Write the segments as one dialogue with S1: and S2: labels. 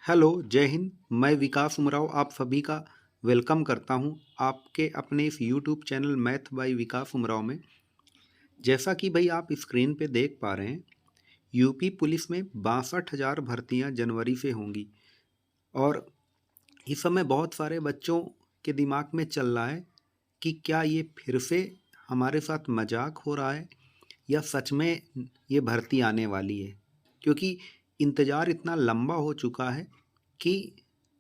S1: Hello, जय हिंद। मैं विकास उमराव आप सभी का वेलकम करता हूं आपके अपने इस यूट्यूब चैनल मैथ बाय विकास उमराव में। जैसा कि भाई आप स्क्रीन पे देख पा रहे हैं, यूपी पुलिस में 62,000 भर्तियां जनवरी से होंगी। और इस समय बहुत सारे बच्चों के दिमाग में चल रहा है कि क्या ये फिर से हमारे साथ मजाक हो रहा है या सच में ये भर्ती आने वाली है, क्योंकि इंतज़ार इतना लंबा हो चुका है कि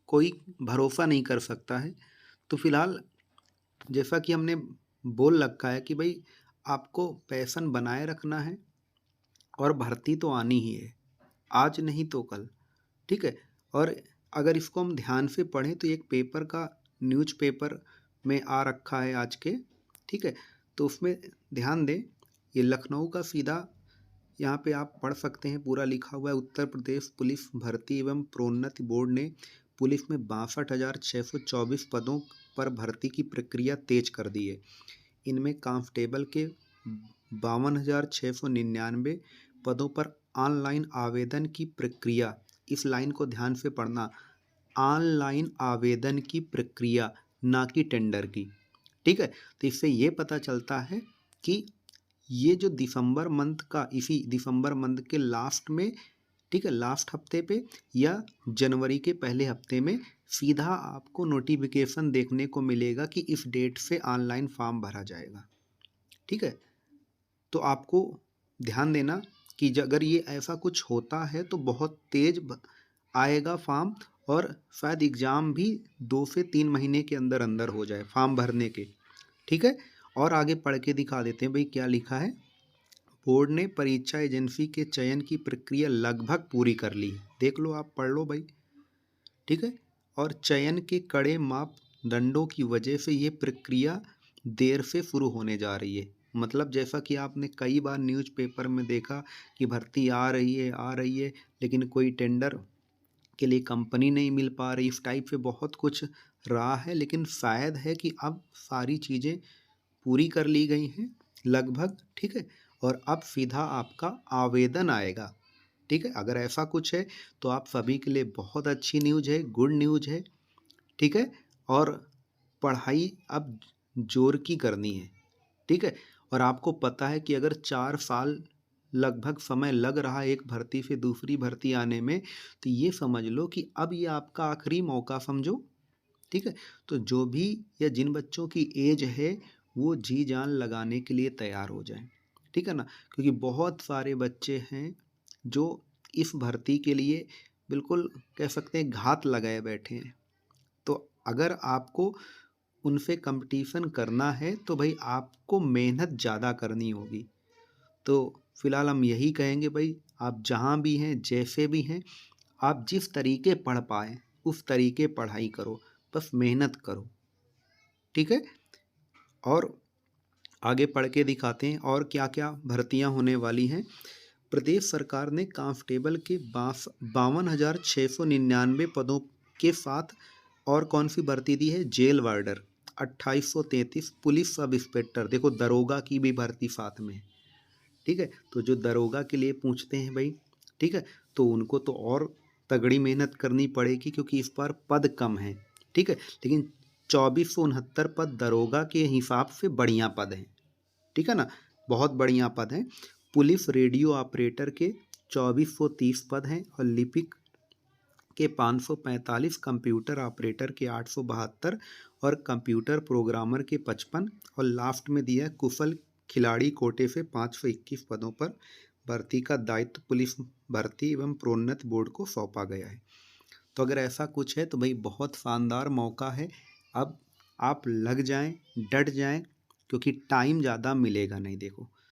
S1: कोई भरोसा नहीं कर सकता है। तो फिलहाल जैसा कि हमने बोल रखा है कि भाई आपको पैशन बनाए रखना है और भर्ती तो आनी ही है, आज नहीं तो कल। ठीक है। और अगर इसको हम ध्यान से पढ़ें तो एक पेपर का न्यूज़पेपर में आ रखा है आज के। ठीक है। तो उसमें ध्यान दें, ये लखनऊ का सीधा यहाँ पे आप पढ़ सकते हैं, पूरा लिखा हुआ है। उत्तर प्रदेश पुलिस भर्ती एवं प्रोन्नति बोर्ड ने पुलिस में 62,624 पदों पर भर्ती की प्रक्रिया तेज कर दी है। इनमें कांस्टेबल के 52,699 पदों पर ऑनलाइन आवेदन की प्रक्रिया, इस लाइन को ध्यान से पढ़ना, ऑनलाइन आवेदन की प्रक्रिया, ना कि टेंडर की। ठीक है। तो इससे ये पता चलता है कि ये जो दिसंबर मंथ का, इसी दिसंबर मंथ के लास्ट में, ठीक है, लास्ट हफ्ते पे या जनवरी के पहले हफ्ते में सीधा आपको नोटिफिकेशन देखने को मिलेगा कि इस डेट से ऑनलाइन फॉर्म भरा जाएगा। ठीक है। तो आपको ध्यान देना कि अगर ये ऐसा कुछ होता है तो बहुत तेज आएगा फॉर्म, और शायद एग्ज़ाम भी 2 से 3 महीने के अंदर अंदर हो जाए फॉर्म भरने के। ठीक है। और आगे पढ़ के दिखा देते हैं भाई क्या लिखा है। बोर्ड ने परीक्षा एजेंसी के चयन की प्रक्रिया लगभग पूरी कर ली। देख लो, आप पढ़ लो भाई। ठीक है। और चयन के कड़े मापदंडों की वजह से ये प्रक्रिया देर से शुरू होने जा रही है। मतलब जैसा कि आपने कई बार न्यूज़पेपर में देखा कि भर्ती आ रही है, लेकिन कोई टेंडर के लिए कंपनी नहीं मिल पा रही, इस टाइप से बहुत कुछ रहा है। लेकिन शायद है कि अब सारी चीज़ें पूरी कर ली गई हैं लगभग। ठीक है। और अब सीधा आपका आवेदन आएगा। ठीक है। अगर ऐसा कुछ है तो आप सभी के लिए बहुत अच्छी न्यूज़ है, गुड न्यूज़ है। ठीक है। और पढ़ाई अब जोर की करनी है। ठीक है। और आपको पता है कि अगर 4 साल लगभग समय लग रहा है एक भर्ती से दूसरी भर्ती आने में, तो ये समझ लो कि अब ये आपका आखिरी मौका समझो। ठीक है। तो जो भी या जिन बच्चों की एज है वो जी जान लगाने के लिए तैयार हो जाएं। ठीक है ना। क्योंकि बहुत सारे बच्चे हैं जो इस भर्ती के लिए बिल्कुल कह सकते हैं घात लगाए बैठे हैं। तो अगर आपको उनसे कंपटीशन करना है तो भाई आपको मेहनत ज़्यादा करनी होगी। तो फिलहाल हम यही कहेंगे भाई, आप जहाँ भी हैं, जैसे भी हैं, आप जिस तरीके पढ़ पाए उस तरीके पढ़ाई करो, बस मेहनत करो। ठीक है। और आगे पढ़ के दिखाते हैं और क्या क्या भर्तियां होने वाली हैं। प्रदेश सरकार ने कांस्टेबल के 52,699 पदों के साथ और कौन सी भर्ती दी है? Jail warder 2833, police sub inspector, देखो दरोगा की भी भर्ती साथ में है। ठीक है। तो जो दरोगा के लिए पूछते हैं भाई, ठीक है, तो उनको तो और तगड़ी मेहनत करनी पड़ेगी क्योंकि इस बार पद कम है। ठीक है। लेकिन 2469 पद दरोगा के हिसाब से बढ़िया पद हैं। ठीक है ना, बहुत बढ़िया पद हैं। पुलिस रेडियो ऑपरेटर के 2430 पद हैं और लिपिक के 545, कंप्यूटर ऑपरेटर के 872 और कंप्यूटर प्रोग्रामर के 55। और लास्ट में दिया है कुशल खिलाड़ी कोटे से 521 पदों पर भर्ती का दायित्व पुलिस भर्ती एवं प्रोन्नति बोर्ड को सौंपा गया है। तो अगर ऐसा कुछ है तो भाई बहुत शानदार मौका है। अब आप लग जाएं, डट जाएं, क्योंकि टाइम ज़्यादा मिलेगा नहीं। देखो